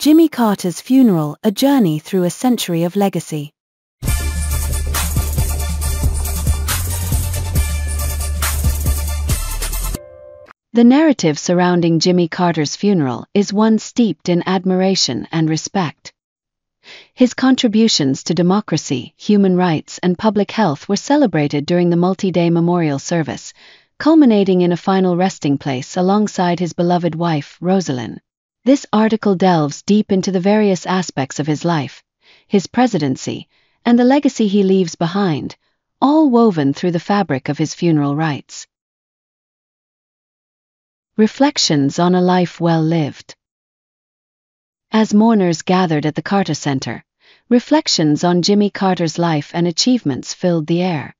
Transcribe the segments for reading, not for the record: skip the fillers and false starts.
Jimmy Carter's Funeral: A Journey Through a Century of Legacy. The narrative surrounding Jimmy Carter's funeral is one steeped in admiration and respect. His contributions to democracy, human rights, and public health were celebrated during the multi-day memorial service, culminating in a final resting place alongside his beloved wife, Rosalind. This article delves deep into the various aspects of his life, his presidency, and the legacy he leaves behind, all woven through the fabric of his funeral rites. Reflections on a life well lived. As mourners gathered at the Carter Center, reflections on Jimmy Carter's life and achievements filled the air.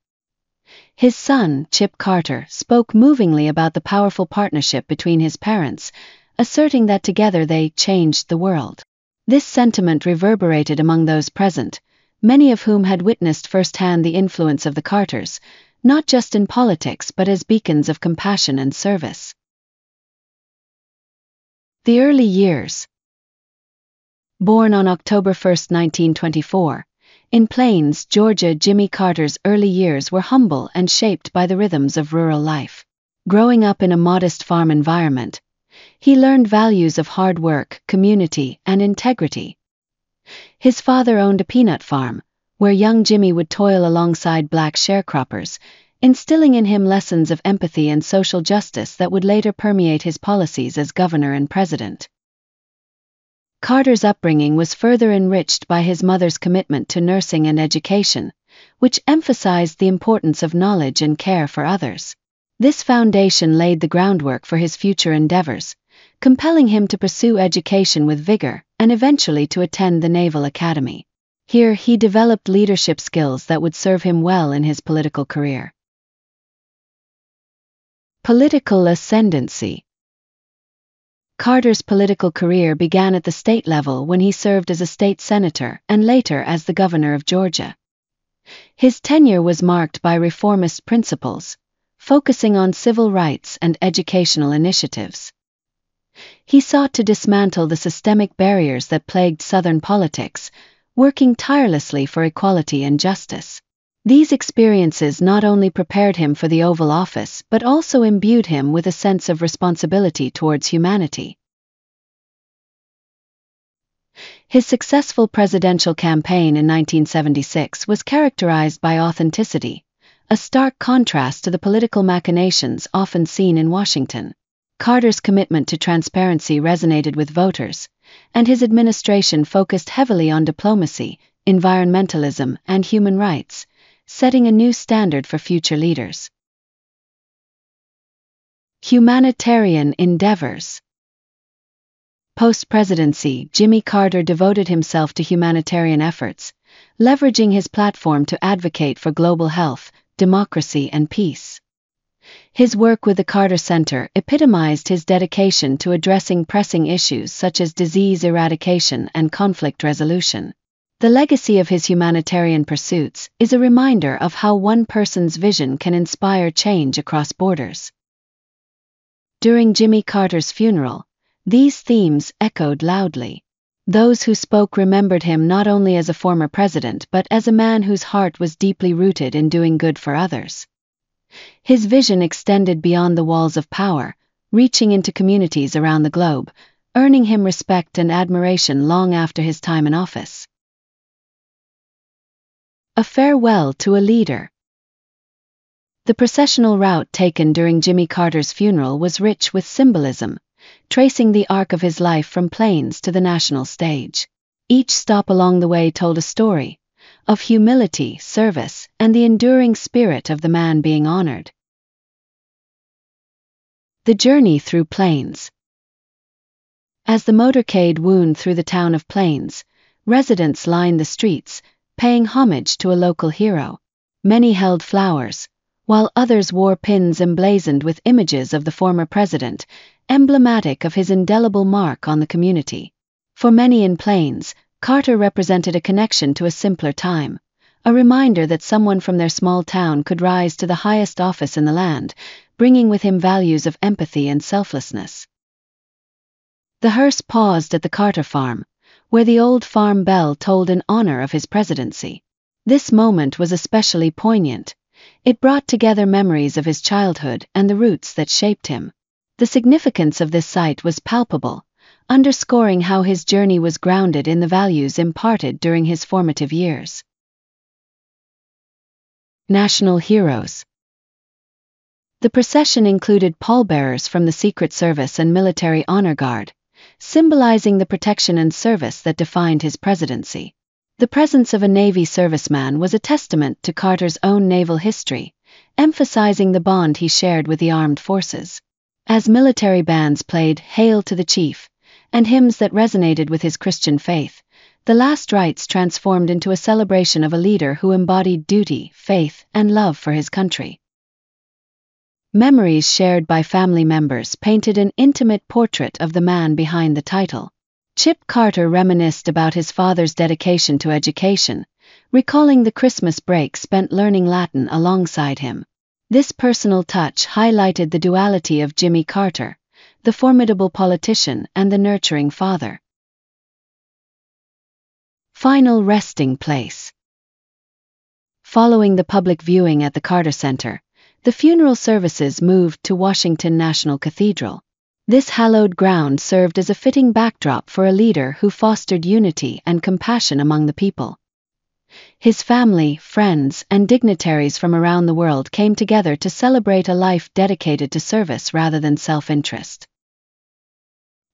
His son, Chip Carter, spoke movingly about the powerful partnership between his parents, asserting that together they changed the world. This sentiment reverberated among those present, many of whom had witnessed firsthand the influence of the Carters, not just in politics but as beacons of compassion and service. The early years. Born on October 1, 1924, in Plains, Georgia, Jimmy Carter's early years were humble and shaped by the rhythms of rural life. Growing up in a modest farm environment, he learned values of hard work, community, and integrity. His father owned a peanut farm, where young Jimmy would toil alongside black sharecroppers, instilling in him lessons of empathy and social justice that would later permeate his policies as governor and president. Carter's upbringing was further enriched by his mother's commitment to nursing and education, which emphasized the importance of knowledge and care for others. This foundation laid the groundwork for his future endeavors, compelling him to pursue education with vigor and eventually to attend the Naval Academy. Here he developed leadership skills that would serve him well in his political career. Political ascendancy. Carter's political career began at the state level when he served as a state senator and later as the governor of Georgia. His tenure was marked by reformist principles, focusing on civil rights and educational initiatives. He sought to dismantle the systemic barriers that plagued Southern politics, working tirelessly for equality and justice. These experiences not only prepared him for the Oval Office but also imbued him with a sense of responsibility towards humanity. His successful presidential campaign in 1976 was characterized by authenticity, a stark contrast to the political machinations often seen in Washington. Carter's commitment to transparency resonated with voters, and his administration focused heavily on diplomacy, environmentalism, and human rights, setting a new standard for future leaders. Humanitarian endeavors. Post-presidency, Jimmy Carter devoted himself to humanitarian efforts, leveraging his platform to advocate for global health, democracy, and peace. His work with the Carter Center epitomized his dedication to addressing pressing issues such as disease eradication and conflict resolution. The legacy of his humanitarian pursuits is a reminder of how one person's vision can inspire change across borders. During Jimmy Carter's funeral, these themes echoed loudly. Those who spoke remembered him not only as a former president but as a man whose heart was deeply rooted in doing good for others. His vision extended beyond the walls of power, reaching into communities around the globe, earning him respect and admiration long after his time in office. A farewell to a leader. The processional route taken during Jimmy Carter's funeral was rich with symbolism, tracing the arc of his life from Plains to the national stage. Each stop along the way told a story of humility, service, and the enduring spirit of the man being honored. The journey through Plains. As the motorcade wound through the town of Plains, residents lined the streets, paying homage to a local hero. Many held flowers, while others wore pins emblazoned with images of the former president, emblematic of his indelible mark on the community. For many in Plains, Carter represented a connection to a simpler time, a reminder that someone from their small town could rise to the highest office in the land, bringing with him values of empathy and selflessness. The hearse paused at the Carter farm, where the old farm bell tolled in honor of his presidency. This moment was especially poignant. It brought together memories of his childhood and the roots that shaped him. The significance of this site was palpable, underscoring how his journey was grounded in the values imparted during his formative years. National heroes. The procession included pallbearers from the Secret Service and Military Honor Guard, symbolizing the protection and service that defined his presidency. The presence of a Navy serviceman was a testament to Carter's own naval history, emphasizing the bond he shared with the armed forces. As military bands played "Hail to the Chief" and hymns that resonated with his Christian faith, the last rites transformed into a celebration of a leader who embodied duty, faith, and love for his country. Memories shared by family members painted an intimate portrait of the man behind the title. Chip Carter reminisced about his father's dedication to education, recalling the Christmas break spent learning Latin alongside him. This personal touch highlighted the duality of Jimmy Carter, the formidable politician and the nurturing father. Final resting place. Following the public viewing at the Carter Center, the funeral services moved to Washington National Cathedral. This hallowed ground served as a fitting backdrop for a leader who fostered unity and compassion among the people. His family, friends, and dignitaries from around the world came together to celebrate a life dedicated to service rather than self-interest.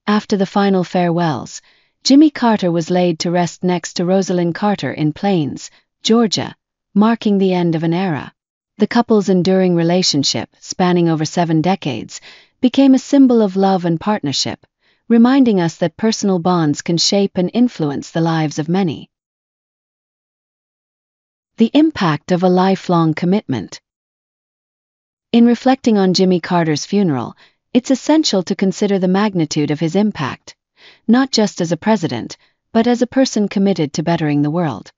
After the final farewells, Jimmy Carter was laid to rest next to Rosalind Carter in Plains, Georgia, marking the end of an era. The couple's enduring relationship, spanning over 7 decades, became a symbol of love and partnership, reminding us that personal bonds can shape and influence the lives of many. The impact of a lifelong commitment. In reflecting on Jimmy Carter's funeral, it's essential to consider the magnitude of his impact, not just as a president, but as a person committed to bettering the world.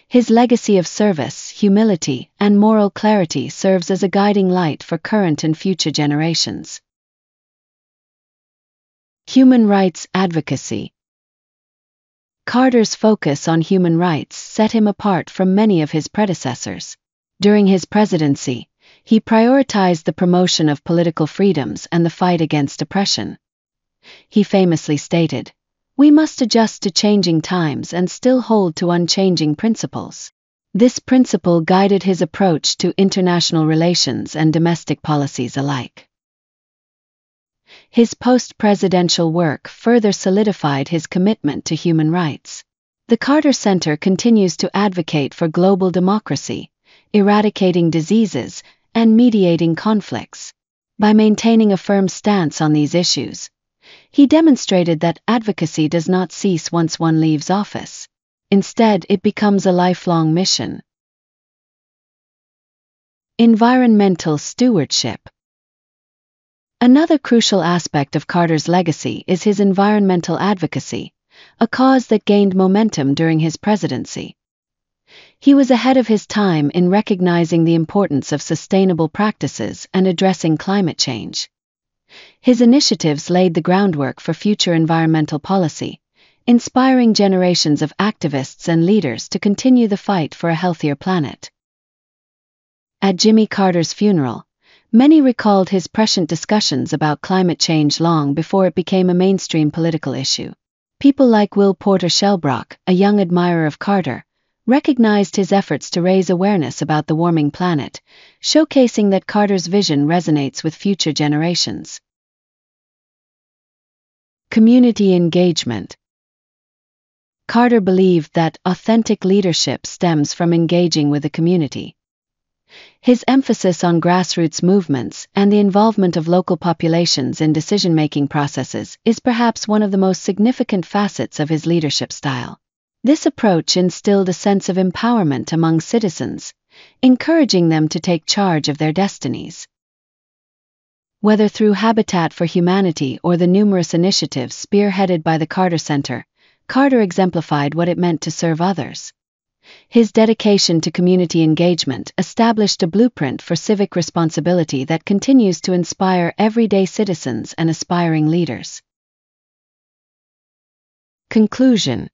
His legacy of service, humility, and moral clarity serves as a guiding light for current and future generations. Human rights advocacy. Carter's focus on human rights set him apart from many of his predecessors. During his presidency, he prioritized the promotion of political freedoms and the fight against oppression. He famously stated, "We must adjust to changing times and still hold to unchanging principles." This principle guided his approach to international relations and domestic policies alike. His post-presidential work further solidified his commitment to human rights. The Carter Center continues to advocate for global democracy, eradicating diseases, and mediating conflicts. By maintaining a firm stance on these issues, he demonstrated that advocacy does not cease once one leaves office. Instead, it becomes a lifelong mission. Environmental stewardship. Another crucial aspect of Carter's legacy is his environmental advocacy, a cause that gained momentum during his presidency. He was ahead of his time in recognizing the importance of sustainable practices and addressing climate change. His initiatives laid the groundwork for future environmental policy, inspiring generations of activists and leaders to continue the fight for a healthier planet. At Jimmy Carter's funeral, many recalled his prescient discussions about climate change long before it became a mainstream political issue. People like Will Porter Shelbrock, a young admirer of Carter, recognized his efforts to raise awareness about the warming planet, showcasing that Carter's vision resonates with future generations. Community engagement. Carter believed that authentic leadership stems from engaging with the community. His emphasis on grassroots movements and the involvement of local populations in decision-making processes is perhaps one of the most significant facets of his leadership style. This approach instilled a sense of empowerment among citizens, encouraging them to take charge of their destinies. Whether through Habitat for Humanity or the numerous initiatives spearheaded by the Carter Center, Carter exemplified what it meant to serve others. His dedication to community engagement established a blueprint for civic responsibility that continues to inspire everyday citizens and aspiring leaders. Conclusion.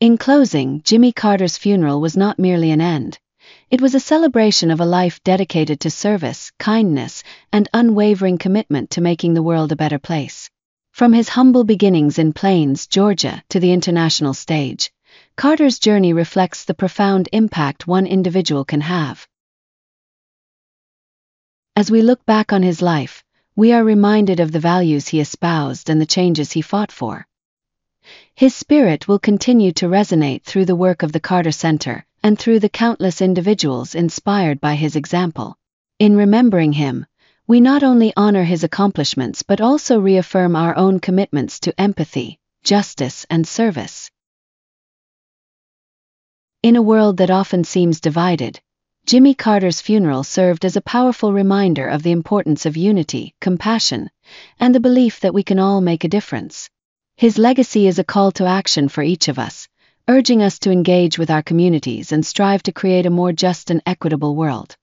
In closing, Jimmy Carter's funeral was not merely an end. It was a celebration of a life dedicated to service, kindness, and unwavering commitment to making the world a better place. From his humble beginnings in Plains, Georgia, to the international stage, Carter's journey reflects the profound impact one individual can have. As we look back on his life, we are reminded of the values he espoused and the changes he fought for. His spirit will continue to resonate through the work of the Carter Center and through the countless individuals inspired by his example. In remembering him, we not only honor his accomplishments but also reaffirm our own commitments to empathy, justice, and service. In a world that often seems divided, Jimmy Carter's funeral served as a powerful reminder of the importance of unity, compassion, and the belief that we can all make a difference. His legacy is a call to action for each of us, urging us to engage with our communities and strive to create a more just and equitable world.